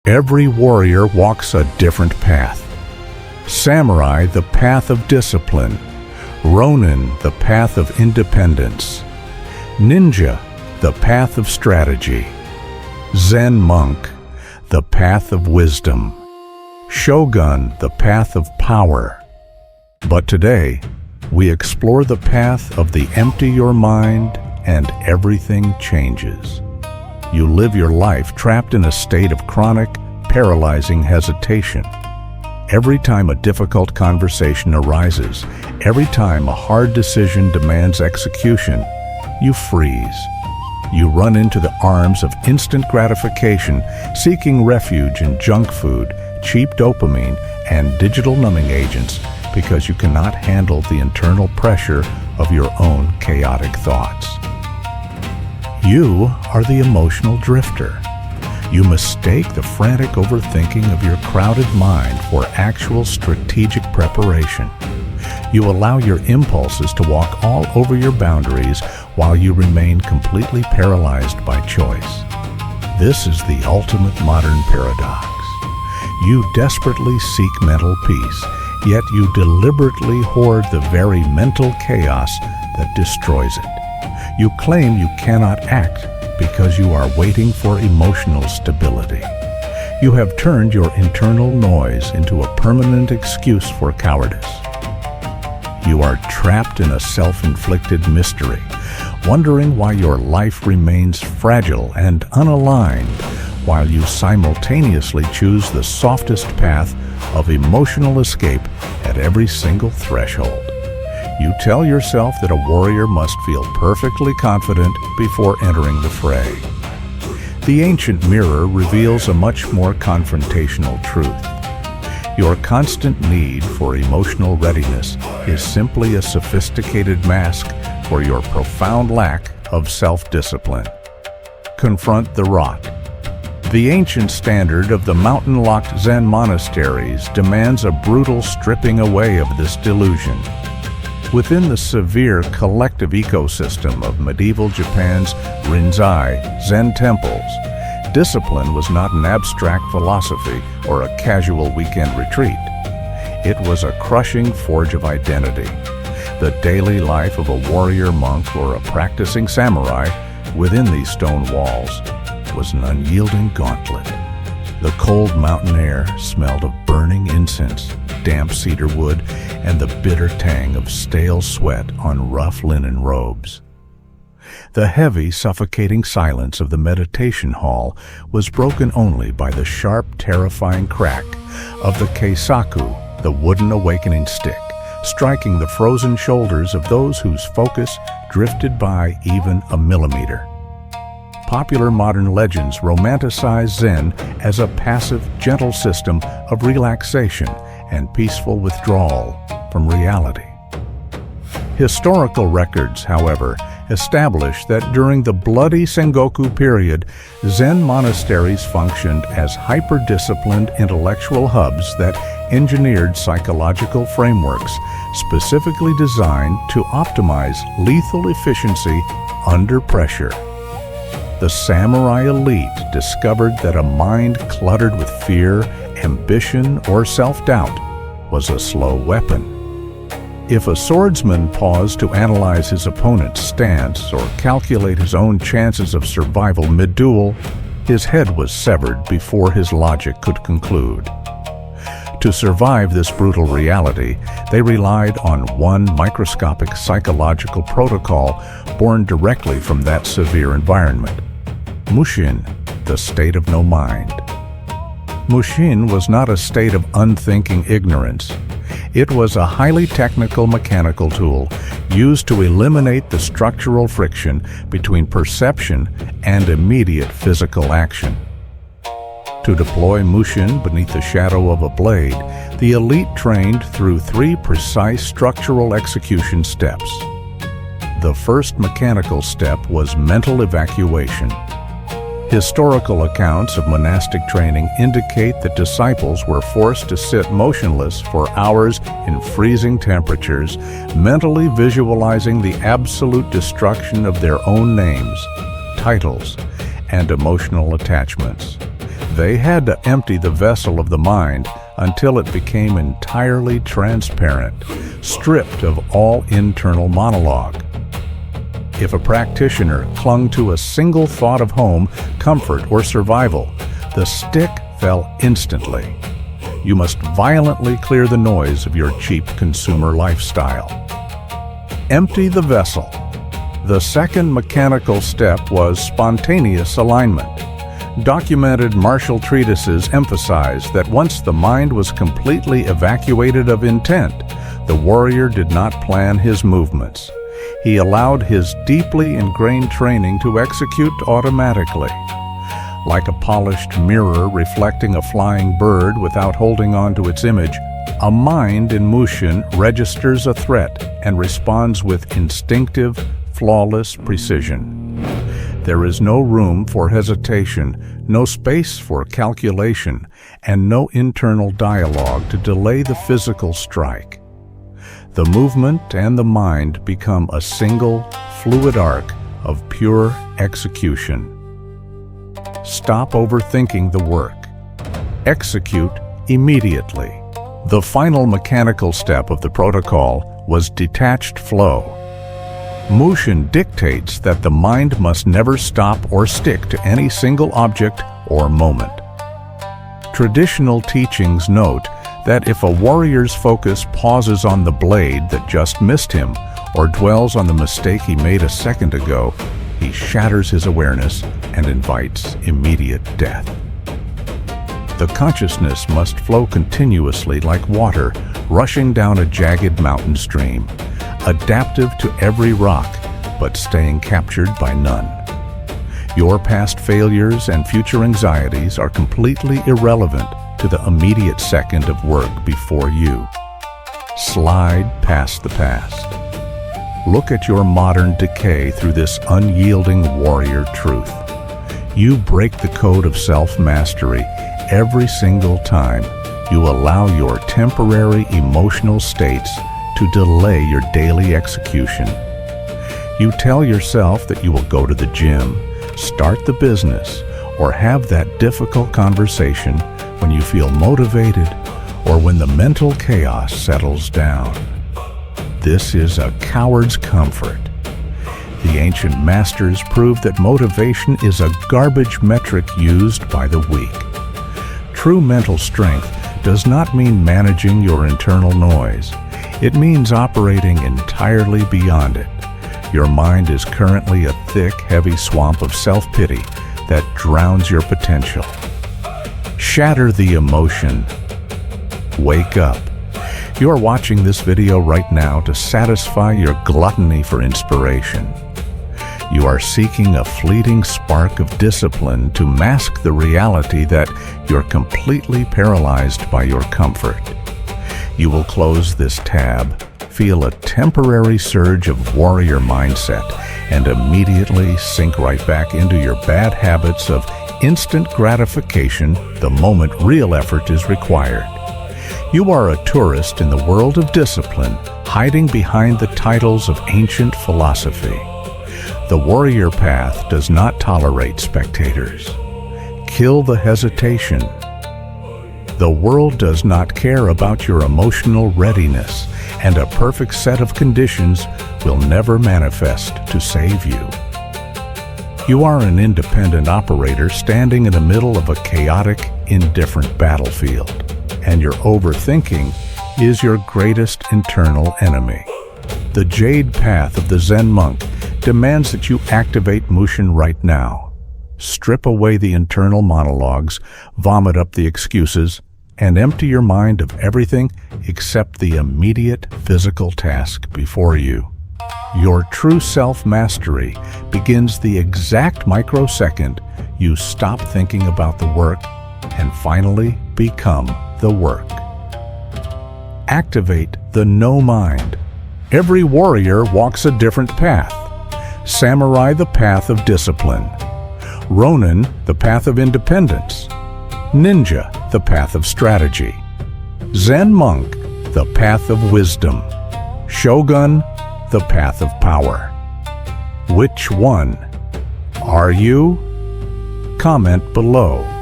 Every warrior walks a different path. Samurai, the path of discipline. Ronin, the path of independence. Ninja, the path of strategy. Zen monk, the path of wisdom. Shogun, the path of power. But today, we explore the path of the empty your mind and everything changes. You live your life trapped in a state of chronic, paralyzing hesitation. Every time a difficult conversation arises, every time a hard decision demands execution, you freeze. You run into the arms of instant gratification, seeking refuge in junk food, cheap dopamine, and digital numbing agents because you cannot handle the internal pressure of your own chaotic thoughts. You are the emotional drifter. You mistake the frantic overthinking of your crowded mind for actual strategic preparation. You allow your impulses to walk all over your boundaries while you remain completely paralyzed by choice. This is the ultimate modern paradox. You desperately seek mental peace, yet you deliberately hoard the very mental chaos that destroys it. You claim you cannot act because you are waiting for emotional stability. You have turned your internal noise into a permanent excuse for cowardice. You are trapped in a self-inflicted mystery, wondering why your life remains fragile and unaligned while you simultaneously choose the softest path of emotional escape at every single threshold. You tell yourself that a warrior must feel perfectly confident before entering the fray. The ancient mirror reveals a much more confrontational truth. Your constant need for emotional readiness is simply a sophisticated mask for your profound lack of self-discipline. Confront the rot. The ancient standard of the mountain-locked Zen monasteries demands a brutal stripping away of this delusion. Within the severe collective ecosystem of medieval Japan's Rinzai Zen temples, discipline was not an abstract philosophy or a casual weekend retreat. It was a crushing forge of identity. The daily life of a warrior monk or a practicing samurai within these stone walls was an unyielding gauntlet. The cold mountain air smelled of burning incense, damp cedar wood, and the bitter tang of stale sweat on rough linen robes. The heavy, suffocating silence of the meditation hall was broken only by the sharp, terrifying crack of the keisaku, the wooden awakening stick, striking the frozen shoulders of those whose focus drifted by even a millimeter. Popular modern legends romanticize Zen as a passive, gentle system of relaxation and peaceful withdrawal from reality. Historical records, however, establish that during the bloody Sengoku period, Zen monasteries functioned as hyper-disciplined intellectual hubs that engineered psychological frameworks specifically designed to optimize lethal efficiency under pressure. The samurai elite discovered that a mind cluttered with fear, ambition, or self-doubt was a slow weapon. If a swordsman paused to analyze his opponent's stance or calculate his own chances of survival mid-duel, his head was severed before his logic could conclude. To survive this brutal reality, they relied on one microscopic psychological protocol born directly from that severe environment: Mushin, the state of no mind. Mushin was not a state of unthinking ignorance. It was a highly technical mechanical tool used to eliminate the structural friction between perception and immediate physical action. To deploy Mushin beneath the shadow of a blade, the elite trained through 3 precise structural execution steps. The first mechanical step was mental evacuation. Historical accounts of monastic training indicate that disciples were forced to sit motionless for hours in freezing temperatures, mentally visualizing the absolute destruction of their own names, titles, and emotional attachments. They had to empty the vessel of the mind until it became entirely transparent, stripped of all internal monologue. If a practitioner clung to a single thought of home, comfort, or survival, the stick fell instantly. You must violently clear the noise of your cheap consumer lifestyle. Empty the vessel. The second mechanical step was spontaneous alignment. Documented martial treatises emphasize that once the mind was completely evacuated of intent, the warrior did not plan his movements. He allowed his deeply ingrained training to execute automatically. Like a polished mirror reflecting a flying bird without holding on to its image, a mind in Mushin registers a threat and responds with instinctive, flawless precision. There is no room for hesitation, no space for calculation, and no internal dialogue to delay the physical strike. The movement and the mind become a single, fluid arc of pure execution. Stop overthinking the work. Execute immediately. The final mechanical step of the protocol was detached flow. Mushin dictates that the mind must never stop or stick to any single object or moment. Traditional teachings note that if a warrior's focus pauses on the blade that just missed him or dwells on the mistake he made a second ago, he shatters his awareness and invites immediate death. The consciousness must flow continuously like water rushing down a jagged mountain stream, adaptive to every rock, but staying captured by none. Your past failures and future anxieties are completely irrelevant to the immediate second of work before you. Slide past the past. Look at your modern decay through this unyielding warrior truth. You break the code of self-mastery every single time you allow your temporary emotional states to delay your daily execution. You tell yourself that you will go to the gym, start the business, or have that difficult conversation when you feel motivated or when the mental chaos settles down. This is a coward's comfort. The ancient masters proved that motivation is a garbage metric used by the weak. True mental strength does not mean managing your internal noise. It means operating entirely beyond it. Your mind is currently a thick, heavy swamp of self-pity that drowns your potential. Shatter the emotion. Wake up. You are watching this video right now to satisfy your gluttony for inspiration. You are seeking a fleeting spark of discipline to mask the reality that you're completely paralyzed by your comfort. You will close this tab, feel a temporary surge of warrior mindset, and immediately sink right back into your bad habits of instant gratification the moment real effort is required. You are a tourist in the world of discipline, hiding behind the titles of ancient philosophy. The warrior path does not tolerate spectators. Kill the hesitation. The world does not care about your emotional readiness, and a perfect set of conditions will never manifest to save you. You are an independent operator standing in the middle of a chaotic, indifferent battlefield, and your overthinking is your greatest internal enemy. The jade path of the Zen monk demands that you activate Mushin right now. Strip away the internal monologues, vomit up the excuses, and empty your mind of everything except the immediate physical task before you. Your true self-mastery begins the exact microsecond you stop thinking about the work and finally become the work. Activate the no mind. Every warrior walks a different path. Samurai, the path of discipline. Ronin, the path of independence. Ninja, the path of strategy. Zen monk, the path of wisdom. Shogun, the path of power. Which one are you? Comment below.